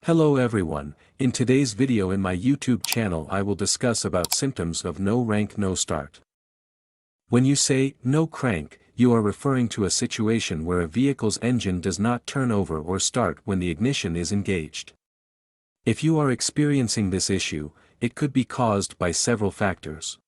Hello everyone, in today's video in my YouTube channel I will discuss about symptoms of no crank no start. When you say no crank, you are referring to a situation where a vehicle's engine does not turn over or start when the ignition is engaged. If you are experiencing this issue, it could be caused by several factors.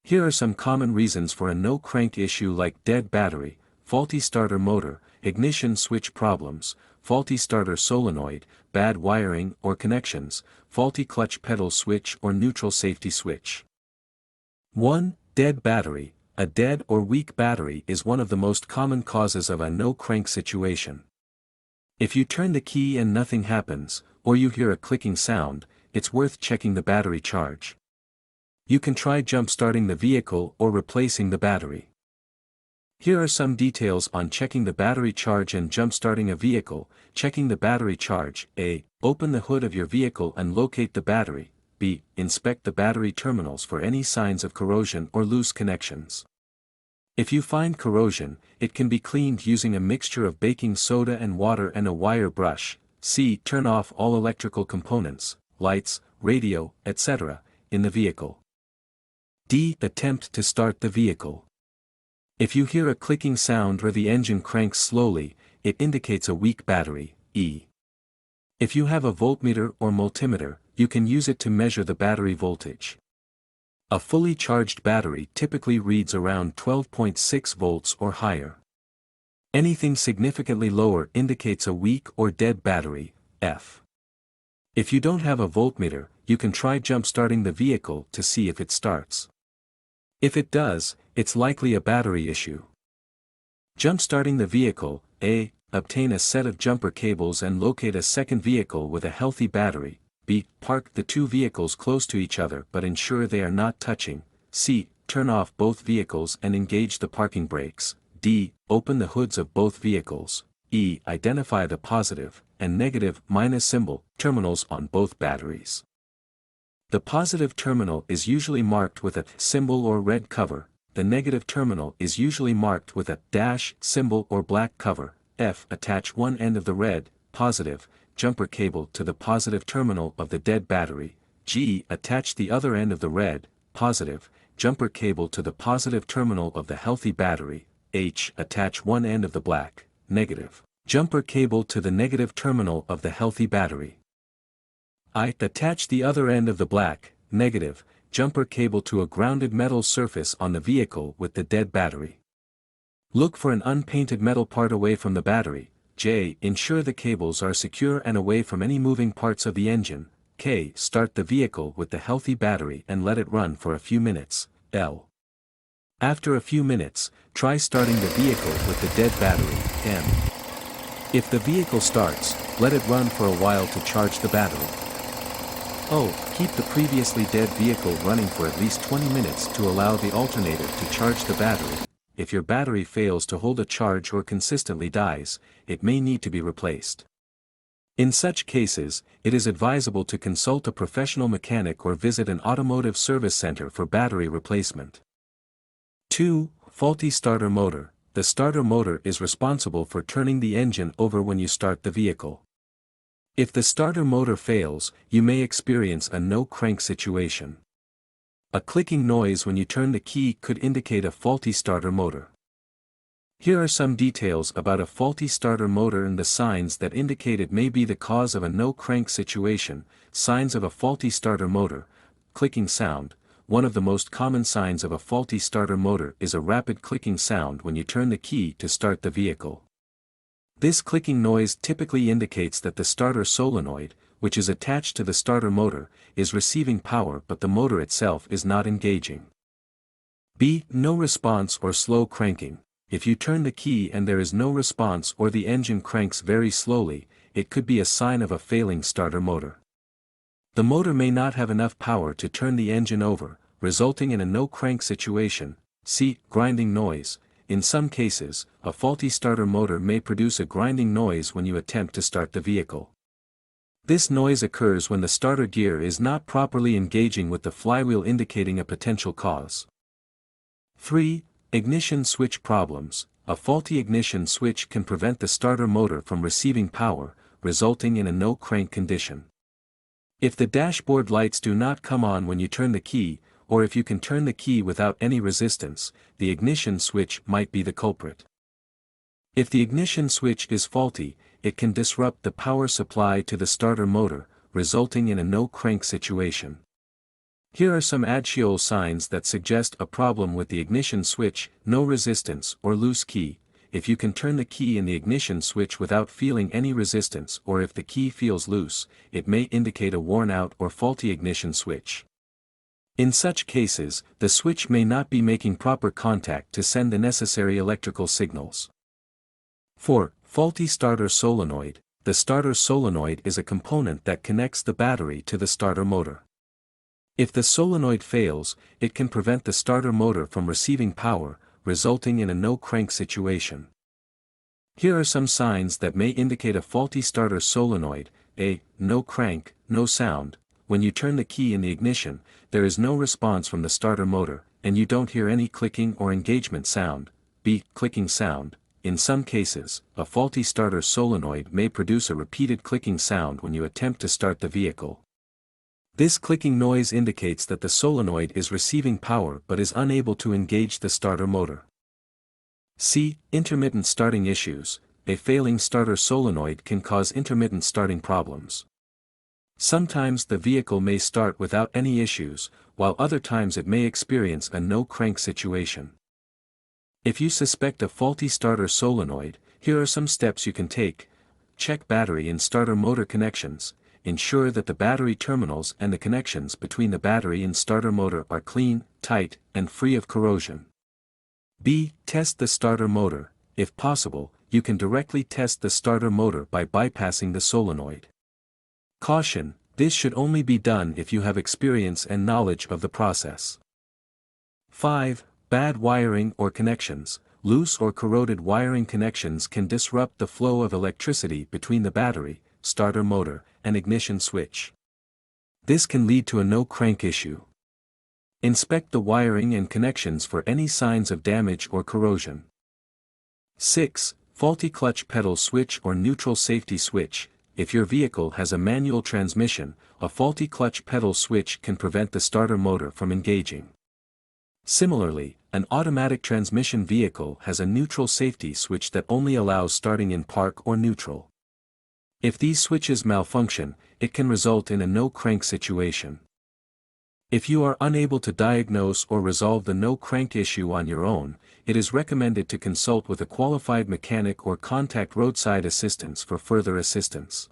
Here are some common reasons for a no crank issue like dead battery, faulty starter motor, ignition switch problems, faulty starter solenoid, bad wiring or connections, faulty clutch pedal switch or neutral safety switch. 1. Dead battery. A dead or weak battery is one of the most common causes of a no-crank situation. If you turn the key and nothing happens, or you hear a clicking sound, it's worth checking the battery charge. You can try jump-starting the vehicle or replacing the battery. Here are some details on checking the battery charge and jump-starting a vehicle. Checking the battery charge. A. Open the hood of your vehicle and locate the battery. B. Inspect the battery terminals for any signs of corrosion or loose connections. If you find corrosion, it can be cleaned using a mixture of baking soda and water and a wire brush. C. Turn off all electrical components, lights, radio, etc., in the vehicle. D. Attempt to start the vehicle. If you hear a clicking sound or the engine cranks slowly, it indicates a weak battery. E. If you have a voltmeter or multimeter, you can use it to measure the battery voltage. A fully charged battery typically reads around 12.6 volts or higher. Anything significantly lower indicates a weak or dead battery. F. If you don't have a voltmeter, you can try jump-starting the vehicle to see if it starts. If it does, it's likely a battery issue. Jump-starting the vehicle. A. Obtain a set of jumper cables and locate a second vehicle with a healthy battery. B. Park the two vehicles close to each other but ensure they are not touching. C. Turn off both vehicles and engage the parking brakes. D. Open the hoods of both vehicles. E. Identify the positive and negative - terminals on both batteries. The positive terminal is usually marked with a symbol or red cover, the negative terminal is usually marked with a dash symbol or black cover. F. Attach one end of the red, positive, jumper cable to the positive terminal of the dead battery. G. Attach the other end of the red, positive, jumper cable to the positive terminal of the healthy battery. H. Attach one end of the black, negative, jumper cable to the negative terminal of the healthy battery. I. Attach the other end of the black, negative, jumper cable to a grounded metal surface on the vehicle with the dead battery. Look for an unpainted metal part away from the battery. J. Ensure the cables are secure and away from any moving parts of the engine. K. Start the vehicle with the healthy battery and let it run for a few minutes. L. After a few minutes, try starting the vehicle with the dead battery. M. If the vehicle starts, let it run for a while to charge the battery. O. Keep the previously dead vehicle running for at least 20 minutes to allow the alternator to charge the battery. If your battery fails to hold a charge or consistently dies, it may need to be replaced. In such cases, it is advisable to consult a professional mechanic or visit an automotive service center for battery replacement. 2. Faulty starter motor. The starter motor is responsible for turning the engine over when you start the vehicle. If the starter motor fails, you may experience a no-crank situation. A clicking noise when you turn the key could indicate a faulty starter motor. Here are some details about a faulty starter motor and the signs that indicate it may be the cause of a no-crank situation. Signs of a faulty starter motor. Clicking sound. One of the most common signs of a faulty starter motor is a rapid clicking sound when you turn the key to start the vehicle. This clicking noise typically indicates that the starter solenoid, which is attached to the starter motor, is receiving power but the motor itself is not engaging. B. No response or slow cranking. If you turn the key and there is no response or the engine cranks very slowly, it could be a sign of a failing starter motor. The motor may not have enough power to turn the engine over, resulting in a no-crank situation. C. Grinding noise. In some cases, a faulty starter motor may produce a grinding noise when you attempt to start the vehicle. This noise occurs when the starter gear is not properly engaging with the flywheel, indicating a potential cause. 3. Ignition switch problems. A faulty ignition switch can prevent the starter motor from receiving power, resulting in a no crank condition. If the dashboard lights do not come on when you turn the key, or if you can turn the key without any resistance, the ignition switch might be the culprit. If the ignition switch is faulty, it can disrupt the power supply to the starter motor, resulting in a no crank situation. Here are some actual signs that suggest a problem with the ignition switch: no resistance or loose key. If you can turn the key in the ignition switch without feeling any resistance, or if the key feels loose, it may indicate a worn out or faulty ignition switch. In such cases, the switch may not be making proper contact to send the necessary electrical signals. 4. Faulty starter solenoid. The starter solenoid is a component that connects the battery to the starter motor. If the solenoid fails, it can prevent the starter motor from receiving power, resulting in a no crank situation. Here are some signs that may indicate a faulty starter solenoid. A. No crank, no sound. When you turn the key in the ignition, there is no response from the starter motor, and you don't hear any clicking or engagement sound. B. Clicking sound. In some cases, a faulty starter solenoid may produce a repeated clicking sound when you attempt to start the vehicle. This clicking noise indicates that the solenoid is receiving power but is unable to engage the starter motor. C. Intermittent starting issues. A failing starter solenoid can cause intermittent starting problems. Sometimes the vehicle may start without any issues, while other times it may experience a no crank situation. If you suspect a faulty starter solenoid, here are some steps you can take. Check battery and starter motor connections. Ensure that the battery terminals and the connections between the battery and starter motor are clean, tight, and free of corrosion. B. Test the starter motor. If possible, you can directly test the starter motor by bypassing the solenoid. Caution: this should only be done if you have experience and knowledge of the process. 5. Bad wiring or connections. Loose or corroded wiring connections can disrupt the flow of electricity between the battery, starter motor, and ignition switch. This can lead to a no crank issue. Inspect the wiring and connections for any signs of damage or corrosion. 6. Faulty clutch pedal switch or neutral safety switch. If your vehicle has a manual transmission, a faulty clutch pedal switch can prevent the starter motor from engaging. Similarly, an automatic transmission vehicle has a neutral safety switch that only allows starting in park or neutral. If these switches malfunction, it can result in a no crank situation. If you are unable to diagnose or resolve the no crank issue on your own, it is recommended to consult with a qualified mechanic or contact roadside assistance for further assistance.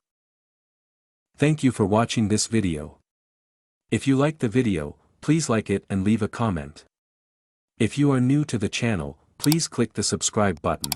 Thank you for watching this video. If you liked the video, please like it and leave a comment. If you are new to the channel, please click the subscribe button.